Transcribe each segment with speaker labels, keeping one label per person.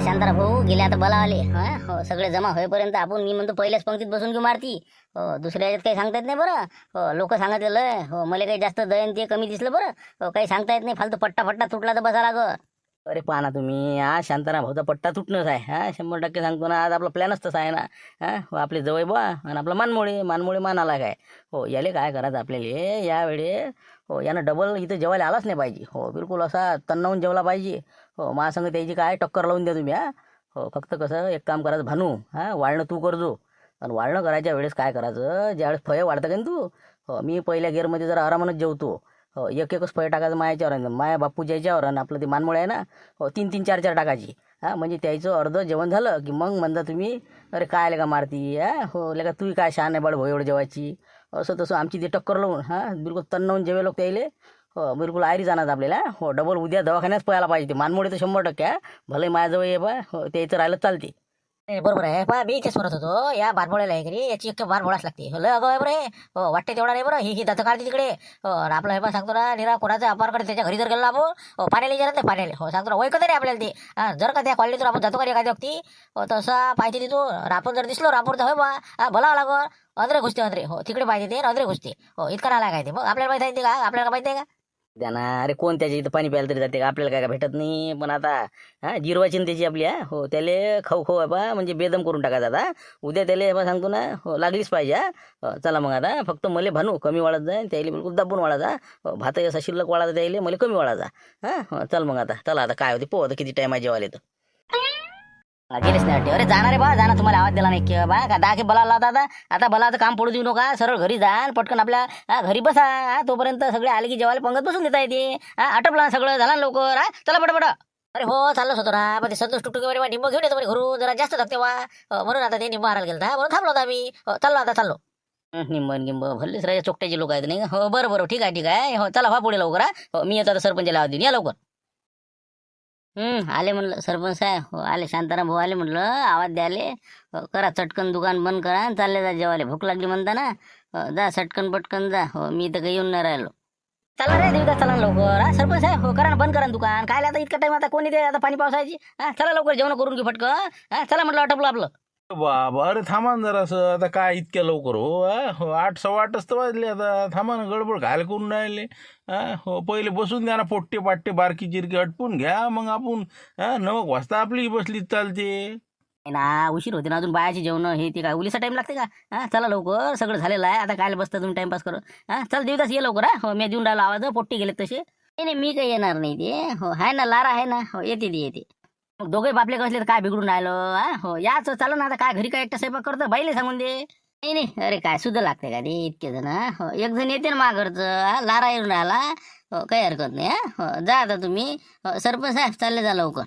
Speaker 1: शांताराम भाऊ गेले आता बोलावले. हो सगळे जमा होईपर्यंत आपण मी म्हणतो पहिल्याच पंक्तीत बसून घेऊ मारती. हो दुसऱ्या याच्यात काही सांगता येत नाही बरं. हो लोक सांगितलेलं हो मला काही जास्त दयन ते कमी दिसलं बरं. हो काही सांगता येत नाही फालतू पट्टा फट्टा तुटला तर बसा लाग.
Speaker 2: अरे पहा ना तुम्ही, हा शांताराम भाऊचा पट्टा तुटणंच आहे. 100% सांगतो ना, आज आपला प्लॅनच तसा आहे ना. हो आपले जवळ बुवा आणि आपला मानमोळे मानाला काय. हो याले काय करायचं आपल्याला यावेळे. हो यानं डबल इथं जेवायला आलाच नाही पाहिजे. हो बिलकुल असा तन्नावून जेवला पाहिजे. हो महासंघ त्याची काय टक्कर लावून द्या तुम्ही. हो फक्त कसं एक काम करायचं भानू, वाळणं तू करजो. आणि वाळणं करायच्या वेळेस काय करायचं, ज्यावेळेस फळे वाढतं का तू. हो मी पहिल्या गिअरमध्ये जरा आरामानच जेवतो. हो एकच फळ टाकायचं मायाच्यावर आणि माया बापूच्या याच्यावर आणि आपलं ते मानमुळे आहे ना. हो 3-3 4-4 टाकायची. म्हणजे त्याचं अर्ध जेवण झालं की मग म्हणता तुम्ही अरे काय लेका मारती. हो लेका तू काय शहाण आहे बाळ भाऊ एवढं जेवायची. असं तसं आमची ते टक्कर लावून बिलकुल तन्नावून जेवे लोक त्याले. हो बिलकुल आयरी जाणार आपल्याला. हो डबल उद्या दवाखान्यात पळायला पाहिजे. ते मानमुळे तर 100% भले माझ्याजवळ ये बा. हो ते इथं राहिलं चालते.
Speaker 1: बरोबर आहे पहा मी तेच म्हणत होतो या बारबोळ्याला आहे की याची एक बार बोळाच लागते. लय अगं आहे बरे. हो वाटते तेवढा नाही बरं. ही दात काढते तिकडे. हो आणि आपलं हे पण सांगतो ना निरा कोणाचा अपारकडे त्याच्या घरी जर गेला आपण हो पाण्याला विचारत नाही पाण्याला. हो सांगतो ना वय कधी रे आपल्याला ते. जर का त्या कॉलेजवर आपण जातो का एखाद्या व्यक्ती हो तसा पाहिजे तिथून आपण जर दिसलो रापूर तर होय बा भलावं लागल. अंधरे घुसते अंधरे. हो तिकडे पाहिजे ते अंधरे घुसते. हो इतका नाला काय ते मग आपल्याला माहिती आहे ते का आपल्याला माहिती आहे का.
Speaker 2: द्या ना. अरे कोण त्याच्या इथं पाणी प्यायला तरी जाते का, आपल्याला काय भेटत नाही. पण आता जिरवायची ना त्याची आपली. हो त्याले खाऊ आहे बा म्हणजे बेदम करून टाकायचा आता. उद्या त्याला बा सांगतो ना हो लागलीच पाहिजे. चला मग आता फक्त मले भानू कमी वाढत जाय त्याला बिलकुल दाबून वाढायचा. भातही असा शिल्लक वाढायचा त्याला मला कमी वाढायचा. चल मग आता चला आता काय होते पोह किती टाइम आहे जेवायला तर.
Speaker 1: गेलेच नाही वाटते. अरे जाणार रे बा जाणार तुम्हाला आवाज दिला नाही की बा का दहा की बला लावता आता बलाचं काम पडू देऊ नका. सरळ घरी जा पटकन आपल्या घरी बसा. तोपर्यंत सगळे आले की जेवायला पंगत बसून देता येते. आटपला सगळं झालं लवकर. चला पटापट. अरे हो चाललोच होतो ना पण ते संतोष टुकटुके वगैरे निंब घेऊन येतो घरून जरा जास्त थकते वा. म्हणून आता ते निंब मारायला गेलं म्हणून थांबलो होता आम्ही. चाललो आता चाललो.
Speaker 2: निंब भल्लेच राजा चोकट्याचे लोक आहेत नाही. हो बरं ठीक आहे. हो चला व्हा पुढे लवकर. हो मी येतो आता सरपंचाला आवाज देईन या लवकर.
Speaker 1: आले म्हणलं सरपंच साहेब. हो आले शांताराम भाऊ आले म्हणलं आवाज द्याले. हो करा चटकन दुकान बंद करा आणि चालले जा जेवायला. भूक लागली म्हणता ना. जा चटकन पटकन जा. हो मी तर काही येऊन नाही राहिलो. चला रे देवदा चला ना लवकर. सरपंच साहेब हो करा ना बंद करा ना दुकान. काय आता इतका टाइम आता कोणी दे आता पाणी पावसायची. चला लवकर जेवण करून घेऊ फटकन. चला म्हटलं आटपलं आपलं.
Speaker 3: बाबा अरे थांबा ना जरासं. आता काय इतक्या लवकर हो 8 सव्वा 8 तर वाजले. आता थांबा ना गडबड घाल करून राहिले. हो पहिले बसून द्या ना. पोट्टे पाट्टे बारकी चिरकी अटपून घ्या मग आपण 9 वाजता आपली बसली चालते.
Speaker 1: ना उशीर होते ना अजून बायाची जेवण हे ते काय उलीचा टाइम लागते का. चला लवकर सगळं झालेलं आहे. आता काय बसता तुम्ही टाइमपास करत. चल देवदास ये लवकर. हो मी देऊन राहिलो आवाज. पोट्टे गेले तसे. नाही मी काही येणार नाही ते. हो आहे ना लारा आहे ना. हो येते ती येते. मग दोघे बापले कसले तर काय बिघडून राहिलो. हो याच चालू ना आता काय घरी काय एकटा स्वयंपाक करतं बाईले सांगून दे. नाही अरे काय सुद्धा लागते का ते इतके जण. हो एक जण येते ना माघरचं लारा येऊन राहिला. हो काही हरकत नाही. हो जा आता तुम्ही. सरपंच साहेब चालले जा लवकर.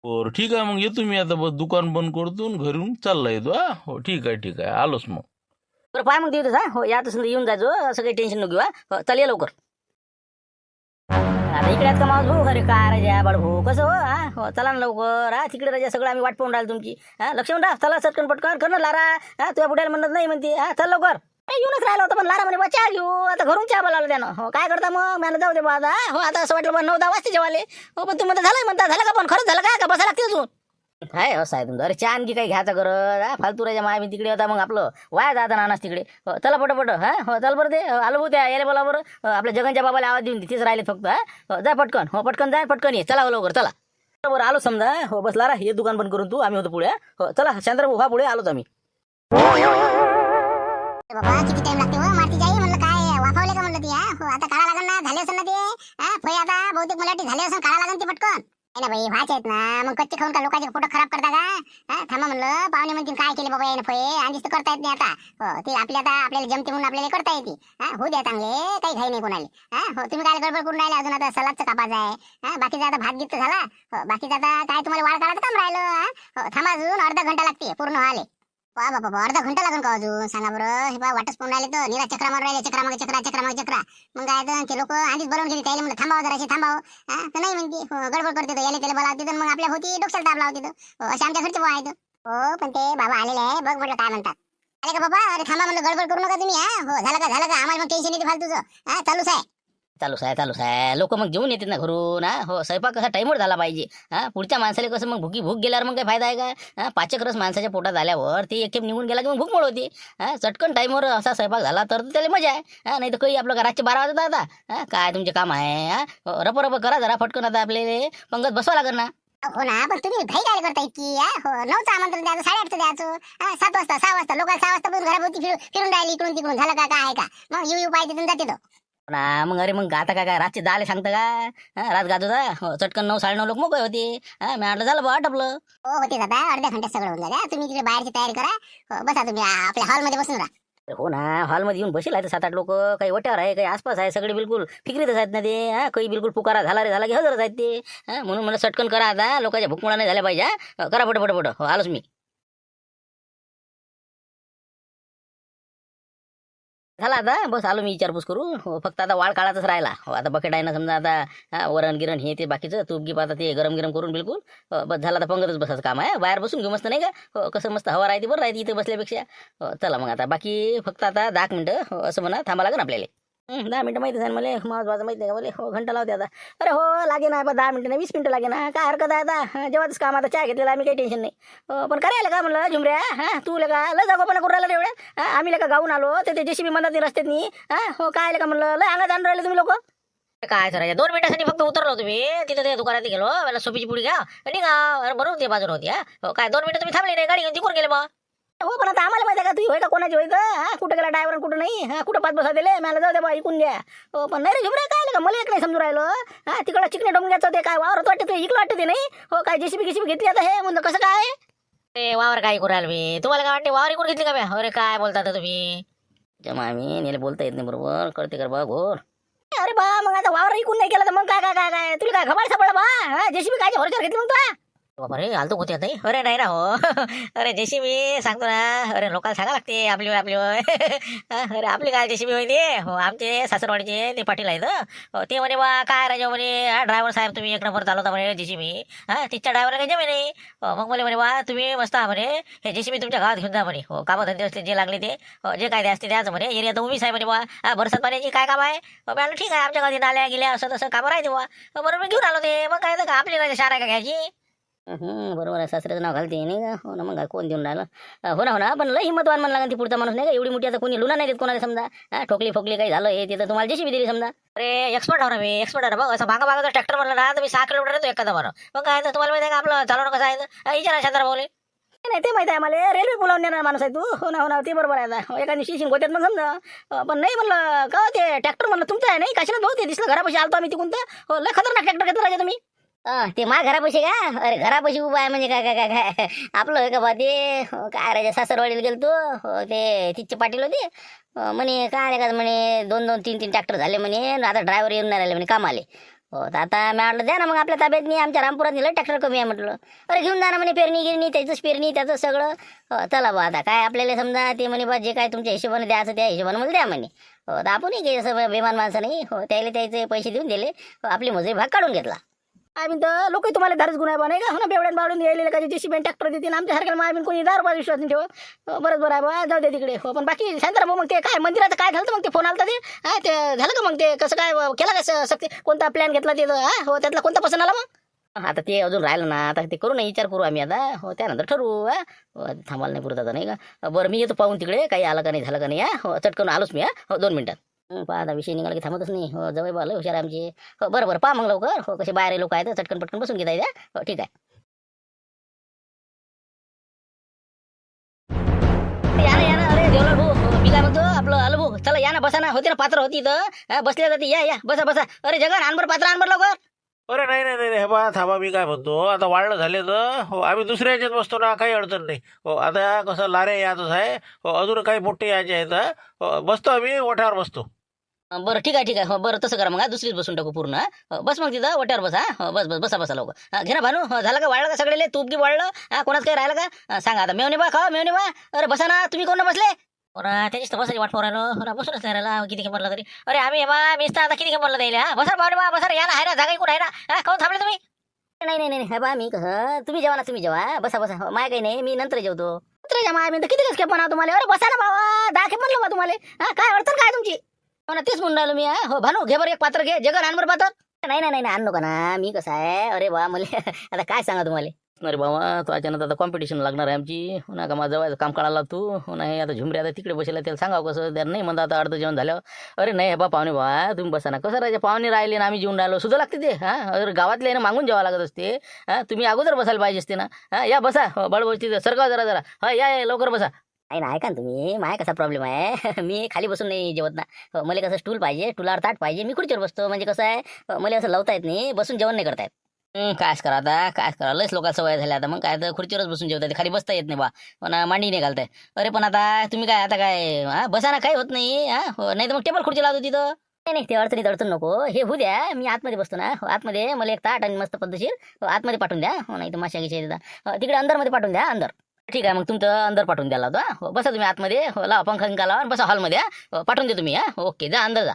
Speaker 3: बरं ठीक आहे मग येतो मी आता. बस दुकान बंद करतो आणि घरून चालला येतो. हो ठीक आहे आलोच मग.
Speaker 1: बरं पाय मग देऊ हो या तसं येऊन जायचो. असं काही टेन्शन नको घेऊ. हो चल ये लवकर. आता इकडे आहेत का मावस भाऊ घरी काय राजा बाळ भाऊ कसं हो चला ना लवकर. तिकडे राजा सगळं आम्ही वाट पाहून राहिलो तुमची. लक्ष म्हणा चला चटकन पटकन कर ना लारा. तुझ्या बुड्याला म्हणत नाही म्हणते. चल लवकर. येऊनच राहिलं होतं पण लारा म्हणे बा चहा घेऊ. आता घरून चहा बोलावलं त्यानं. हो काय करता मग मला जाऊ दे बा आता. हो आता असं वाटलं बा 9-10 वाजते जेवाले. हो पण तुम्ही झालं म्हणता झालं का पण खरंच झालं का बसा लागते अजून. काय असं आहे तुमचं. अरे चहा आणखी काही घ्यायचा गरज. फालतू राजा माय मी तिकडे होता मग आपलं वाया जाता नानाच तिकडे. हो चला पटपट. हो चल बरं ते आलो भाऊ त्या यायला बोला बरं. आपल्या जगनच्या बाबाला आवाज देऊन तिथेच राहिले फक्त. हो जा पटकन. हो पटकन जा पटकन ये. चला लवकर चला. बरोबर आलो समजा. हो बस लारा हे दुकान बंद करून तू आम्ही होतो पुढे. हो चला चंद्र भाऊ पुढे आलोच आम्ही.
Speaker 4: बाबा किती टाइम लागते हो मारती जाई म्हणलं काय वाफवले का म्हणलं ती. हो आता काढा लागन ना झाले असेल ना ते. फळे आता बहुतेक मला वाटते झाले असेल काढा लागन ते पटकन. नाही ना बाई व्हायचे आहेत ना मग कच्चे खाऊन का लोकांचे पोट खराब करता का. थांबा म्हणलं पाहुणे म्हणतील काय केले बाबा याने फळे आणि तर करता येत नाही आता. हो ते आपल्याला जमते म्हणून आपल्याला करता येते. हो द्या चांगले काही घाई नाही कोणाले. हो तुम्ही काय गडबड करून राहिले अजून आता सलादचं कापायचं आहे. बाकीचा आता भात गीत झाला. बाकीचा आता काय तुम्हाला वाळ काढायचं काम राहिलं. थांबा अजून अर्धा घंटा लागते पूर्ण व्हायला. बाबा अर्धा घंटा लागेल का अजून सांगा बरं. हे बा वाटच पाहून राहिले तर निरा चक्रा मारून राहिले. चक्रा मागे चक्रा. मग काय तर ते लोक आधीच बोलवून गेले त्याला म्हणलं थांबावं जराशी थांबावं. तर नाही म्हणते. गडबड करते याला त्याला बोलावते तर मग आपल्या होती डोक्याला दाब लावते. असे आमच्या घरचे बुवा आहेत. हो पण ते बाबा आलेले आहे बघ म्हटलं काय म्हणतात. आले का बाबा. अरे थांबा म्हणलं गडबड करू नका तुम्ही. हो झालं का आम्हाला मग टेन्शन येते फालतूचं. चालूच आहे.
Speaker 2: चालूच आहे लोक मग जेवून येतात ना घरून. हो स्वयंपाक कसा टाईमवर झाला पाहिजे. पुढच्या माणसाला कसं मग भूक गेल्यावर मग काही फायदा आहे का? पाचक रस माणसाच्या पोटात आल्यावर ते एक निघून गेला की मग भूक होती. चटकन टाईमवर असा स्वयंपाक झाला तर त्याला मजा आहे. नाही तर काही आपलं रातचे 12 वाजता आता काय तुमचे काम आहे. रप करा जरा फटकन. आता आपल्याला पंगत बसवा लागेल ना.
Speaker 4: हो ना, पण तुम्ही घाई काय करता इतकी? हो, 9चं आमंत्रण द्यायचं, 8:30चं द्यायचं, 7 वाजता 6 वाजता लोक 6 वाजता घराभोवती फिरून राहिली इकडून तिकडून. झालं का काय आहे का? मग येऊ पाहिजे तुम्ही जाते तो.
Speaker 2: ना मग अरे मग आता काय रातचे दहाला सांगतं का? रात गात होता चटकन 9 9:30 लोक मोकळे होते. मी म्हटलं झालं बा आटपलं.
Speaker 4: हो होते आता अर्ध्या घंट्यात सगळं होऊन जाते. तुम्ही तिकडे बाहेरची तयारी करा. बसा तुम्ही आपल्या हॉलमध्ये बसून राहा.
Speaker 2: हो ना, हॉलमध्ये येऊन बसेल आहे 7-8 लोक. काही वट्यावर आहे, काही आसपास आहे, सगळे बिलकुल फिक्रीतच आहेत ना ते. काही बिलकुल पुकारा झाला रे झाला की हजरच आहेत ते. म्हणून मला चटकन करा आता. लोकांच्या भूकमुळा नाही झाल्या पाहिजे. करा पट. हो आलोच मी. झाला आता बस आलो मी विचारपूस करू. हो फक्त आता वाळ काढायचाच राहिला. हो आता बकेट आहे ना समजा. आता वरण गिरण हे ते बाकीचं तूप गिप आता ते गरम करून बिलकुल. बस झालं आता पंगतच बसायचं काम आहे. बाहेर बसून घेऊ मस्त नाही का? हो कसं मस्त हवा राहते बरं राहते इथे बसल्यापेक्षा. चला मग आता बाकी फक्त आता 10 मिनिटं असं म्हणा थांबा लागेल आपल्याला. 10 मिनिटं माहिती आहे मला. माझं माहिती नाही का मला. हो घंटा लावते आता. अरे हो लागे ना 10 मिनिटं नाही 20 मिनिटं लागे ना. काय हरकत आहे आता. जेव्हाच काम आता चहा घेतलेला आम्ही काही टेन्शन नाही. पण करायला का म्हणलं झुमऱ्या. तू लेका लय जागोपणा करून राहिला एवढ्या. आम्ही लेका गाऊन आलो ते जेसीबी म्हणत नाही रस्त्यात नाही. हो काय का म्हणलं लय अंगात आणून राहिले तुम्ही लोक. काय सर 2 मिनिटासाठी फक्त उतरलो तुम्ही तिथं ते दुकानात गेलो. मला सोपीची पुडी घ्या निघा बरोबर ते बाजूला होती. हो काय 2 मिनिटं तुम्ही थांबले नाही गाडी घेऊन तिकडून गेले मग. हो पण आता आम्हाला माहिती आहे का तू होय का कोणाची होय का? कुठं गेला ड्रायव्हर कुठं नाही. कुठं पाच बसा दिले मला जाऊ दे बा ऐकून घ्या. हो पण नाही रे झुमऱ्या काय का मला एक नाही समजून राहिलं. तिकडं चिकणे डोंग्याचं ते काय वावर वाटतं ते इकडं वाटतं ते नाही. हो काय जेसीबी घेतली आता हे म्हणलं कसं काय? ते वावर काय करू राहिलो मी. तुम्हाला काय वाटते वावर इकडून घेतली का मी? अरे काय बोलता तुम्ही. जेव्हा आम्ही नेले बोलता येत नाही बरोबर कळते कर बा घोर. अरे बा मग आता वावर ऐकून नाही केलं तर मग काय तुला काय खबर सापडला बा? जेसीबी काय भरोशावर घेतली मग तू? बाबा रे आलतो होते आता. अरे नाही ना हो. अरे जेसीबी सांगतो ना. अरे लोकांना सांगा लागते आपली अरे आपली काय जेसीबी होती. हो आमचे सासरवाडीचे ते पाटील आहेत. ते म्हणे बा काय राजा म्हणे ड्रायव्हर साहेब तुम्ही 1 नंबर चालवता म्हणे जेसीबी. तिच्या ड्रायव्हरला काही जमी नाही. मग मला म्हणे बा तुम्ही मस्त म्हणे हे जेसीबी तुमच्या गावात घेऊन जा म्हणे. हो कामधंदे असले जे लागले ते जे काय असते त्याच म्हणे एरियात उभीच आहे म्हणे बा. बरसात पाण्याची काय काम आहे. म्हटलं ठीक आहे आमच्या गावात नाल्या गेल्या असं तसं कामं राहते बा. बरोबर मी घेऊन आलो ते. मग काय तर आपली शाळा आहे का घ्यायची. बरोबर आहे सासऱ्याचं नाव घालते नाही का. हो ना मग कोण देऊन राहिलं. हो ना पण लय हिंमतवान म्हणला ती पुढचा माणूस नाही का. एवढी मोठी आता कोणी लुना नाही देत कोणाला समजा. ठोकली काही झालं हे तिथं तुम्हाला जेसीबी दिली समजा. अरे एक्सपर्ट हो ना मी एक्सपर्ट आहे बघ. असं मागा ट्रॅक्टर म्हणलं ना तर मी 6 किलोमीटर येतो एखादा बरं. मग काय तर तुम्हाला माहिती आहे का आपलं चालवणं कसं आहे. विचारा शांतार भाऊले. नाही ते माहिती आहे मला. रेल्वे पुलावून नेणार माणूस आहे तू. हो ना ते बरोबर आहे. आता एका दिवशी शिंगोत्यात मग समजा. पण नाही म्हणलं का ते ट्रॅक्टर म्हणलं तुमचं आहे नाही कशाला भाऊ ते दिसलं घरापाशी आलतो आम्ही तिकून. हो लय खतरनाक ट्रॅक्टर घेतलं राजा तुम्ही. ते मा घरापाशी का. अरे घरापाशी उभा आहे म्हणजे काय आपलं होय का बा ते. काय राजा सासरवाडीला गेलो तू. ते तिचे पाटील होते. म्हणे काय का म्हणे 2-2 3-3 ट्रॅक्टर झाले म्हणे. आता ड्रायव्हर येऊन नाही राहिले म्हणे कामाले. हो तर आता मी म्हटलं द्या ना मग आपल्या ताब्यात नाही. आमच्या रामपुरात नेलं ट्रॅक्टर कमी आहे म्हटलं. अरे घेऊन जा ना म्हणे पेरणी गिरणी त्याचंच पेरणी त्याचं सगळं. चला बा आता काय आपल्याला समजा ते म्हणे बा जे काय तुमच्या हिशोबाने द्यायचं त्या हिशोबाने मला द्या म्हणे. हो तर आपणही काही असं बेमान माणसं नाही. हो त्याला त्याचे पैसे देऊन दिले. आपली मजुरी भाग काढून घेतला. आम्ही तर लोक तुम्हाला दारच गुन्हा बा नाही का. हो ना बेवड्यान बावडून यायला का जेसीबी ट्रॅक्टर देतील आमच्यासारख्याला. मग आम्ही कोणी 10 रुपये विश्वास नाही ठेव. बरं आहे बा जाऊ दे तिकडे. हो पण बाकी शांताराम भाऊ मग ते काय मंदिराचं काय झालं मग ते फोन आलता ते. ते झालं का मग ते कसं काय केला का सक्ती कोणता प्लॅन घेतला ते. हो त्यातला कोणता पसंत आला मग. आता ते अजून राहिलं ना. आता ते करू ना विचार करू आम्ही आता. हो त्यानंतर ठरवू. थांबायला नाही पुरत आता नाही का. बरं मी येतो पाहून तिकडे काही आलं का नाही झालं का नाही. हो चटकन आलोच मी. हो 2 मिनिटात. आता विषय निघाला की थांबतच नाही. हो जवळ बाल हुशार आमचे. हो बरं पहा मग लवकर. हो कसे बाहेर लोक आहेत चटकन पटकन बसून घेता येत्या. हो ठीक आहे. या ना अरे देवला भाऊ मी काय म्हणतो आपलं आलो भाऊ चला या ना बसा ना. होते ना पात्र होती तर बसल्या जाते या बसा. अरे जगन आण बरं पात्र आण बरं लवकर.
Speaker 3: अरे नाही हे बा थांबा. मी काय म्हणतो आता वाढलं झाले तर हो आम्ही दुसऱ्या याच्यात बसतो ना. काही अडचण नाही. हो आता कसं लारे यातच आहे. हो अजून काही मोठे याचे आहेत. हो बसतो आम्ही ओठ्यावर बसतो.
Speaker 2: बरं ठीक आहे हो बरं तसं करा मग दुसरीच बसून टाकू पूर्ण. बस मग तिथं वट्यावर बसा. हो बसा लवकर. घे ना भानू. झालं का वाढलं का सगळे तूप की वाढलं. कोणाच काही राहिलं का सांगा आता. मेवणे बा खावा मेवणे बा. अरे बसा ना तुम्ही कोण बसले. त्याचीच तर बसायची वाट पाहू राहिलो. बसूनच नाही राहिला किती किंमत तरी. अरे आम्ही मीच तर आता किती किंमत द्यायला. बसा बाबा बा बसा या ना आहे ना जागा कोण आहे ना. कोण थांबले तुम्ही. नाही हे बा मी कसं तुम्ही जेवा बसा माय काही नाही. मी नंतर जेवतो. नंतर जेव्हा मी तर किती खेप म्हणा तुम्हाला. अरे बसा ना बाबा 10 खेप म्हणलं बा तुम्हाला. काय अडचण काय तुमची.
Speaker 1: हो ना, तेच म्हणून राहिलो मी. हो भानू, घे बरं एक पात्र, घे जगन, आण बरं पात्र. नाही नाही नाही नाही, आण नको ना. मी कसं आहे, अरे बा मला आता काय सांगा तुम्हाला.
Speaker 2: अरे बाबा तो अचानक आता कॉम्पिटिशन लागणार आहे आमची. हो ना, का माझं जवळ काम काढायला तू. हो ना, हे आता झुमरे आता तिकडे बसेला, त्याला सांगावं कसं. त्याला नाही म्हणता आता अर्ध जेवण झाल्यावर. अरे नाही बा पाहुणे बा, तुम्ही बसा ना. कसं राहायचे, पाहुणे राहिले ना आम्ही जेवून राहिलो, सुद्धा लागते ते. अरे गावातले ना मागून जेवा लागत असते. तुम्ही अगोदर बसायला पाहिजे असते ना. या बसा, बळबळची सरका जरा जरा. या लवकर बसा.
Speaker 1: नाही ना, ऐका ना तुम्ही, माय कसा प्रॉब्लेम आहे. मी खाली बसून नाही जेवत ना. मला कसं स्टूल पाहिजे, स्टूलावर ताट पाहिजे. मी खुर्चीवर बसतो. म्हणजे कसं आहे, मला असं लावता येत नाही, बसून जेवण नाही करता येत.
Speaker 2: कायच करा आता, काय करा, लयच लोकांना सवय झाल्या आता. मग काय तर खुर्चीवरच बसून जेवताय, खाली बसता येत नाही बा. पण मांडी नाही घालताय. अरे पण आता तुम्ही काय आता काय बसा ना, काही होत नाही. नाही तर मग टेबल खुर्ची लावतो तिथं.
Speaker 1: नाही नाही, ते अडचणीत अडचण नको. हे होऊ द्या, मी आतमध्ये बसतो ना. आतमध्ये मला एक ताट आणि मस्त पद्धतशीर आतमध्ये पाठवून द्या. नाही तर माशा घ्यायची तिकडे अंदरमध्ये पाठवून द्या, अंदर. ठीक आहे, मग तुमचं अंदर पाठवून द्यायला होता. बसा तुम्ही आतमध्ये, लावा पंखा लावा आणि बसा हॉलमध्ये. पाठवून द्या तुम्ही. ओके, जा अंदर जा.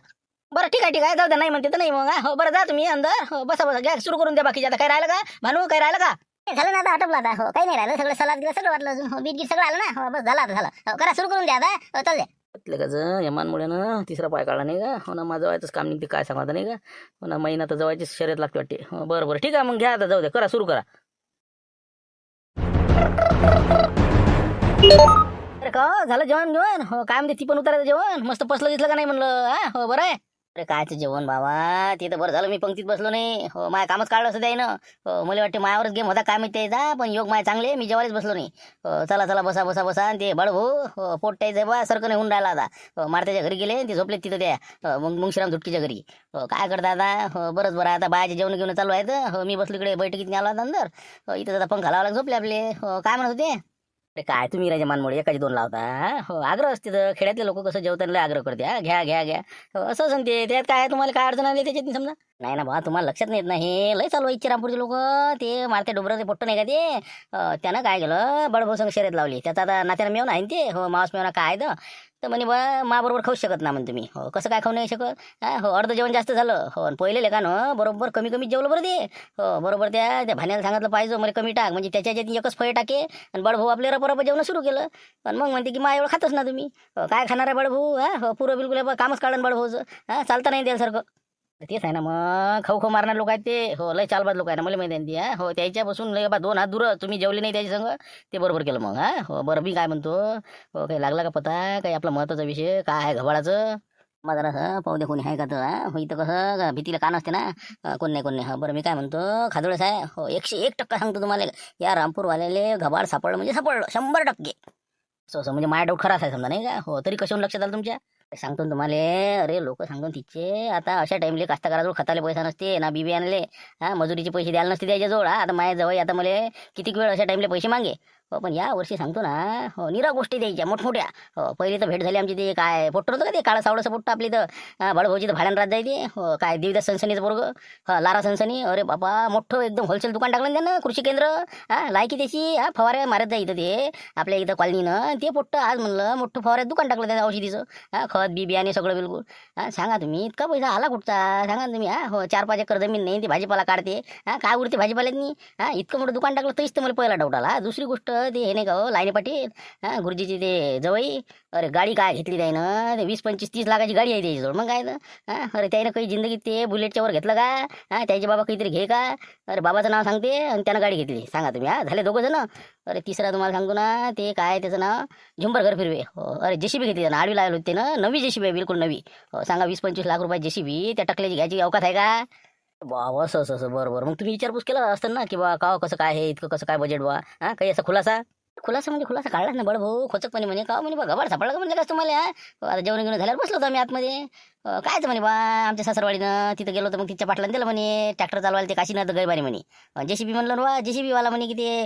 Speaker 1: बरं ठीक आहे ठीक आहे, जाऊ द्या. नाही म्हणते तर नाही मग. बरं जा तुम्ही अंदर. बसा बसा, गॅस सुरू करून द्या. बाकीचे आता काय राहिलं का भानू, काय राहिलं का?
Speaker 4: झालं ना आता, आटपलं आता. काही नाही राहिलं, सगळं सलाद गिला सगळं वाटलं अजून. बीट गीट सगळं आलं ना. बस झालं आता, झालं. करा, सुरू करून द्या आता. चाल द्या.
Speaker 2: कसं यमानमुळे ना तिसरा पाय काढला नाही का. हो ना, माझं जवळच काम निघते, काय सांगता नाही का. हो ना, महिना तर जवळची शर्यत लागते वाटते. बरं बरं ठीक आहे, मग घ्या आता, जाऊ द्या, करा सुरू करा.
Speaker 1: अरे का झालं जेवण घेऊन? हो काय म्हणते, ती पण उतरायचं जेवण मस्त पसलं दिसलं का नाही म्हणलं. हो बरं आहे. अरे कायचं जेवण बाबा, ते तर बरं झालं मी पंक्तीत बसलो नाही. हो माय कामच काढलं असं द्यायनं. हो मला वाटते मायावरच गेम होता काय माहिती त्याचा, पण योग माय चांगले, मी जेवायलाच बसलो नाही. चला चला बसा बसा बसा. आणि ते बळभू पोट टायचं बा सरकं नाही होऊन राहिला आता. मारत्याच्या घरी गेले, ते झोपले तिथं त्या मग मुंगशीराम झुटकीच्या घरी. काय करता आता. बरंच बरं, आता बायाचे जेवण घेऊन चालू आहेत. मी बसलो इकडे बैठकीत आलो आता अंदर. इथं आता पंखा लावायला झोपले आपले. काय म्हणत होते. अरे काय तुम्ही राजा मानमोळे एकाची दोन लावता. हो आग्रह असते तर, खेड्यातले लोक कसं जेवताना आग्रह करते. घ्या घ्या घ्या. असं सांगते, त्यात काय तुम्हाला काय अडचण आली त्याच्यात समजा. नाही ना बा, तुम्हाला लक्षात नाही येत नाही. लय चालू इच्छे रामपूरचे लोक, ते मारते डोबराचे पोट्ट नाही का ते. त्यानं काय केलं, बडभाऊ संग शर्यत लावली. त्याचा आता नात्यानं मेवना आहे ते. हो मावस मेवना काय तर म्हणे बा माबरोबर खाऊच शकत ना म्हणे तुम्ही. हो कसं काय खाऊ नाही शकत. हो अर्ध जेवण जास्त झालं. हो पहिले लेखानं बरोबर कमी कमी जेवलं बरं ते. हो बरोबर त्या भाण्याला सांगितलं पाहिजे मला कमी टाक, म्हणजे त्याच्या एकच फळे टाके. आणि बडभाऊ आपले रपरप जेवण सुरू केलं. पण मग म्हणते की मा एवढं खातच ना तुम्ही. काय खाणार आहे बडभाऊ. हो पुरं बिलकुल कामच काढून बडभाऊचं. चालता नाही त्यासारखं. तेच आहे ना मग, खाऊ खाऊ मारणारे लोक आहेत ते. हो लय चालबाज लोक आहे ना, मला माहिती आहे ती. हो त्याच्यापासून लय बा 2 हात दूर तुम्ही जेवले नाही त्याच्या संग, ते बरोबर केलं मग. हो बरं, मी काय म्हणतो, हो काही लागला का पता, काही आपला महत्वाचा विषय काय आहे घबाळाचं. माझा ना पाहू दे कोणी आहे का तर. हो इथं कसं भीतीला कान असते ना. कोण नाही कोण नाही. बरं मी काय म्हणतो, खादोळेस आहे. हो 101% सांगतो तुम्हाला, या रामपूरवाल्याले घबाड सापडलं म्हणजे सापडलं 100%. असं म्हणजे माझा डाऊट खराच आहे समजा नाही का. हो तरी कशाहून लक्षात आलं तुमच्या. सांगतो तुम्हाला. अरे लोक सांगतो तिचे आता अशा टाइमले कास्तकाराजवळ खताले पैसा नसते ना, बी आणले. मजुरीचे पैसे द्यायला नसते त्याच्याजवळ. आता माझ्या जवळ आता मला किती वेळ अशा टाइमले पैसे मागे. हो पण या वर्षी सांगतो ना, हो निरा गोष्टी द्यायच्या मोठमोठ्या. हो पहिली तर भेट झाली आमची, ते काय पोट्ट होतं का ते काळा सावळंसं पोट्ट आपली तर बडभाऊची तर भाड्यान रात जायते. हो काय देवीदास सनसनीचं पोरग. लारा सनसनी. अरे बाबा मोठं एकदम होलसेल दुकान टाकलं त्यानं, कृषी केंद्र. लायकी त्याची. फवाऱ्या मारत जा इथं ते आपल्या इथं कॉलनीनं. ते पोट्ट आज म्हणलं मोठं फवाऱ्यात दुकान टाकलं त्याचं औषधीचं. खत बी बियाणे सगळं बिलकुल. सांगा तुम्ही इतका पैसा आला कुठचा सांगा तुम्ही. हो 4-5 एकर जमीन नाही, ती भाजीपाला काढते. काय उरते भाजीपाल्यातनी. इतकं मोठं दुकान टाकलं तरीच तर मला पहिला डाऊट आला. दुसरी गोष्ट ते हे नाही का हो लाईनी पाटील, गुरुजीची ते जवई. अरे गाडी काय घेतली त्यानं, ते 20-25-30 लाखाची गाडी आहे त्याच्याजवळ. मग काय तर अरे त्यानं काही जिंदगीत ते बुलेटच्या वर घेतलं का. त्याचे बाबा काहीतरी घे का. अरे बाबाचं नाव सांगते आणि त्यानं गाडी घेतली. सांगा तुम्ही. झाले दोघं जण. अरे तिसरा तुम्हाला सांगतो ना, ते काय त्याचं नाव झुंबर घर फिरवे. हो अरे जेसीबी घेतली त्यानं, आडवी लावली होती ना, नवी जेसीबी आहे बिलकुल नवी. हो सांगा 20-25 लाख रुपये जेसीबी त्या टकल्याची घ्यायची अवकात आहे का. बाबा असं असं असं बरोबर. मग तुम्ही विचारपूस केला असतं ना की बा का कसं काय आहे, इतकं कसं काय बजेट बा. काही असा खुलासा म्हणजे खुलासा काढलाच ना बडभाऊ. खोचकपणे म्हणे का म्हणे बा घबाड सापडला का म्हणलं का तुम्हाला. आता जेवण घेऊन झाल्यावर बसलो होतो आम्ही आतमध्ये. कायचं म्हणे बा आमच्या सासरवाडीनं तिथं गेलो तर मग तिच्या पाटलानं दिलं म्हणे ट्रॅक्टर चालवायला ते काशीनं तर गैबारी म्हणे. जेसीबी म्हणलं बा जेसीबी वाला म्हणे की ते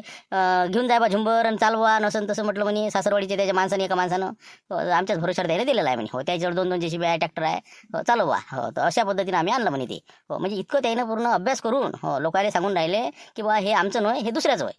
Speaker 1: घेऊन जाय बा झुंबर आणि चालवा नसन तसं म्हटलं म्हणे. सासरवाडीच्या त्याच्या माणसाने एका माणसानं आमच्याच भरोशावर द्यायला दिलेलं आहे म्हणे. हो त्याच्यावर 2-2 जेसीबी आहे, ट्रॅक्टर आहे. हो चालू बा. हो तर अशा पद्धतीने आम्ही आणलं म्हणे ते. हो म्हणजे इतकं त्यानं पूर्ण अभ्यास करून हो लोकांना सांगून राहिले की बा हे आमचं नव्हे, हे दुसऱ्याच होय.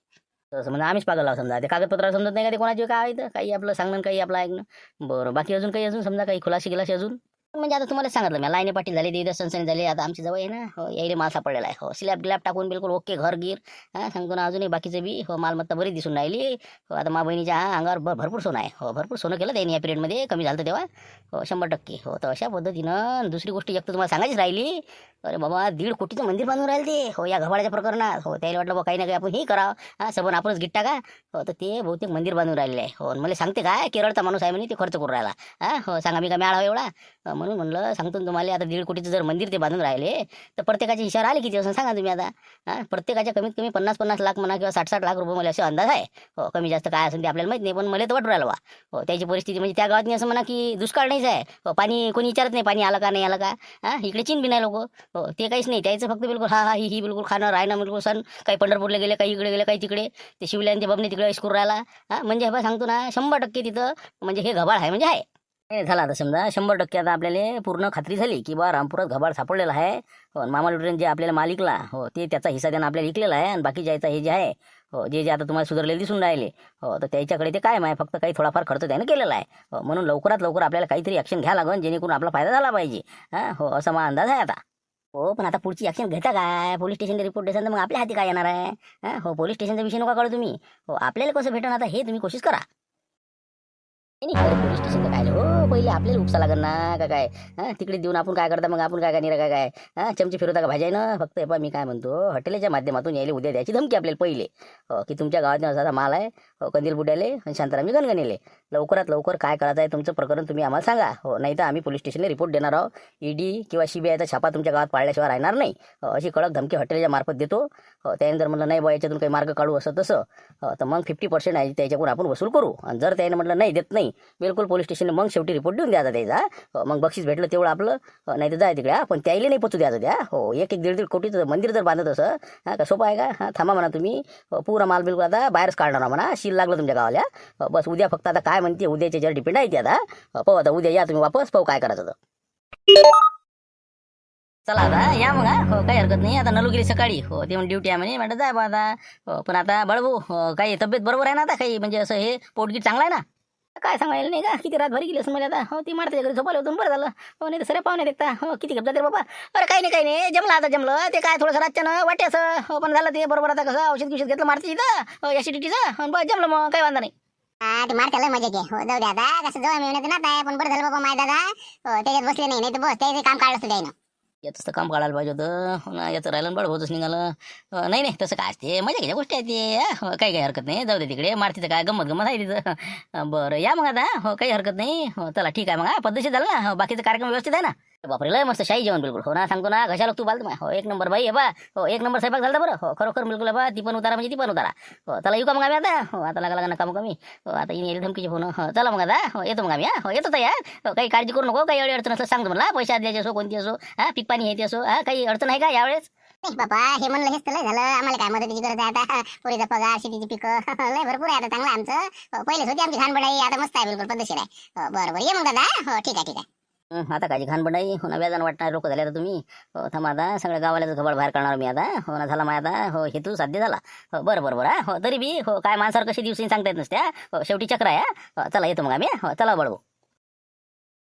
Speaker 1: तसं म्हणजे आम्हीच पागल आहोत समजा. ते कागदपत्र समजत नाही का ते कोणाचे काय आहे तर, काही आपलं सांगणं काही आपलं ऐकणं. बरं बाकी अजून काही अजून समजा काही खुलाशी गिलाशी अजून. म्हणजे आता तुम्हाला सांगितलं मी लाईने पाटील झाले देवीदास सनसनी झाले आता आमची जवळ आहे ना हो यायले माल सापडलेला आहे हो स्लॅब ग्लॅब टाकून बिलकुल ओके घर गिर सांगतो ना अजूनही बाकीचं बी हो मालमत्ता बरी दिसून राहिली हो आता मा बहिणीच्या अंगावर भरपूर सोनं आहे हो भरपूर सोनं केलं त्यांनी या पिरियडमध्ये कमी झालं तेव्हा हो 100% हो तर अशा पद्धतीनं दुसरी गोष्ट एक तर तुम्हाला सांगायचीच राहिली अरे बाबा 1.5 कोटीचं मंदिर बांधून राहिले ते हो या घबाडाच्या प्रकरणात हो त्याला वाटलं बा काही ना काही आपण हे करावं सबन आपणच गिट्टा का हो तर ते बहुतेक मंदिर बांधून राहिलेलं आहे हो मला सांगते काय केरळचा माणूस आहे म्हणे ते खर्च करून राहिला हो सांगा मी काय मिळाला एवढा म्हणून म्हणलं सांगतो ना तुम्हाला आता 1.5 कोटीचं जर मंदिर ते बांधून राहिले तर प्रत्येकाचे इशारा आले किती असं सांगा तुम्ही आता प्रत्येकाच्या कमीत कमी 50-50 लाख म्हणा किंवा 60-60 लाख रुपये मला असे अंदाज आहे हो कमी जास्त काय असेल ते आपल्याला माहित नाही पण मला तर वाटू राहिलं बा हो त्याची परिस्थिती म्हणजे त्या गावात नाही असं म्हणा की दुष्काळ नाहीच आहे हो पाणी कोणी विचारत नाही पाणी आलं का नाही आलं का इकडे चीन बी नाही लोक हो ते काहीच नाही त्याचं फक्त बिलकुल हा ही बिलकुल खाणं राहणं बिलकुल सण काही पंढरपूरला गेले काही इकडे गेले काही तिकडे ते शिवल्यान ते बबने तिकडे ऐश करून राहिला म्हणजे हे सांगतो ना 100% तिथं म्हणजे हे घबाड आहे म्हणजे आहे हे झालं आता समजा 100% आता आपल्याला पूर्ण खात्री झाली की बा रामपुरात घबाड सापडलेला आहे हो मामा लुटेन जे आपल्याला मालिकला हो ते त्याचा हिस्सा त्यानं आपल्याला विकलेला आहे आणि बाकी ज्याचा हे जे आहे हो जे आता तुम्हाला सुधारलेले दिसून राहिले हो तर त्याच्याकडे ते कायम आहे फक्त काही थोडाफार खर्च त्यानं केलेला आहे हो म्हणून लवकरात लवकर आपल्याला काहीतरी ॲक्शन घ्या लागेल जेणेकरून आपला फायदा झाला पाहिजे हो असा माझा अंदाज आहे आता हो पण आता पुढची ॲक्शन घेता काय पोलीस स्टेशनला रिपोर्ट देसान तर मग आपल्या हाती काय येणार आहे हो पोलीस स्टेशनचा विषय नका कळू तुम्ही हो आपल्याला कसं भेटणार आता हे तुम्ही कोशिश करा पोलीस स्टेशनला काय हो पहिले आपल्याला उपसा लागेल ना का काय तिकडे देऊन आपण काय करता मग आपण काय निरा काय काय चमचे फिरवता का भाजाय ना फक्त हे मी काय म्हणतो हॉटेलच्या माध्यमातून यायला उद्या द्यायची धमकी आपल्याला पहिले हो की तुमच्या गावात असा माल आहे हो कंदील बुड्याले आणि शांतारामी गणगणेले लवकरात लवकर काय करायचं आहे तुमचं प्रकरण तुम्ही आम्हाला सांगा हो नाही तर आम्ही पोलीस स्टेशनला रिपोर्ट देणार आहोत ईडी किंवा CBIचा छापा तुमच्या गावात पाळल्याशिवाय राहणार नाही अशी कडक धमकी हॉटेलच्या मार्फत देतो हो त्यानंतर म्हणलं नाही बा याच्यातून काही मार्ग काढू असं तसं तर मग 50% आहे त्याच्याकडून आपण वसूल करू आणि जर त्याने म्हटलं नाही देत नाही बिलकुल पोलीस स्टेशनला मग शेवटी रिपोर्ट देऊन द्यायचा त्याचा मग बक्षीस भेटलं तेवढं आपलं नाही तर जाय तिकडे पण त्याला नाही पोचू द्यायचं द्या हो 1-1 कोटीचं मंदिर जर बांधत असं का सोपं आहे का थांबा म्हणा तुम्ही पुरा माल बिलकुल आता बाहेरच काढणार म्हणा शील लागलं तुमच्या गावाला बस उद्या फक्त आता काय म्हणते उद्याच्या जर डिपेंड आहे ते आता पाहू आता उद्या या तुम्ही वापस पाहू काय करायचं चला आता या मग हो काही हरकत नाही आता नलू गेली सकाळी हो ते म्हणून ड्युटी आहे म्हणे म्हणतात जाय बा आता हो पण आता बळबू काही तब्येत बरोबर आहे ना आता काही म्हणजे असं हे पोटगीट चांगला आहे ना काय सांगायला नाही का किती रात भरी गेली असं मला आता हो ती मारते घरी झोपायला होतं बरं झालं हो नाही तर सरे पाहुणे देखता हो किती घेतला तरी बाबा अरे काही नाही जमलं आता जमलं ते काय थोडंसं रातच्यानं वाटे असं हो पण झालं ते बरोबर आता कसं औषध घेतलं मारते इथं हो ऍसिडिटीचं बस जमलं मग काही वांधा नाही
Speaker 4: ते मारत्याला मजा घे हो जाऊ द्या आता कसं जवळ मिळण्याचं नात आहे पण बरं झालं बाबा माय दादा हो त्याच्यात बसले नाही तर बस त्याचं काम काढलं असतं त्यानं
Speaker 2: याचं तर काम काढायला पाहिजे होतं हो ना याचं राहिलं बळ होतच निघालं नाही तसं काय असते मजा घ्यायच्या गोष्टी आहेत ते काही हरकत नाही जाऊ दे तिकडे मारतीचं काय गंमत आहे तिथं बरं या मग आता हो काही हरकत नाही हो चला ठीक आहे मग पद्धतशीर झालं ना हो बाकीचा कार्यक्रम व्यवस्थित आहे ना बापरे लय मस्त शाही जेवण बिलकुल हो ना सांगतो ना घशाला तू बालतो हो 1 नंबर बाई बा हो 1 नंबर स्वयंपाक झाला बरं हो खरोखर बिलकुल बा ती पण उतारा म्हणजे ती पण उतारा हो चला येऊ का मग आम्ही आता हो आता लागा काम कमी हो आता येईल धमकीचे फोन हो चला मग आता हो येतो मग आम्ही हो येतो तर या हो काही काळजी करू नको काही अडचण असं सांगतो मला पैसे द्यायचे असो कोणती असो पीक पाणी हे असो काही अडचण आहे का यावेळेस
Speaker 4: नाही बाबा हे म्हणलं हेच तर लय झालं आम्हाला काय मदतीची गरज आहे आता पुरीचा पगार शेतीची पिकं लय भरपूर आहे आता चांगलं आमचं पहिलेच होती आमची घाणबडाई आता मस्त आहे बिलकुल पद्धतशीर आहे बरं ये मग दादा हो ठीक आहे
Speaker 2: आता काजी घाण बनाई हो ना व्याजानं वाटणार लोक झाले आता तुम्ही हो थांबा आता सगळ्या गावाला घबाड बाहेर काढणार मी आता हो ना झाला माझा आता हो हेतू साध्य झाला हो बरं हो तरी बी हो काय माणसावर कशी दिवशी सांगता येत नसत्या हो शेवटी चक्र आहे चला येतो मग आम्ही हो चला बळबो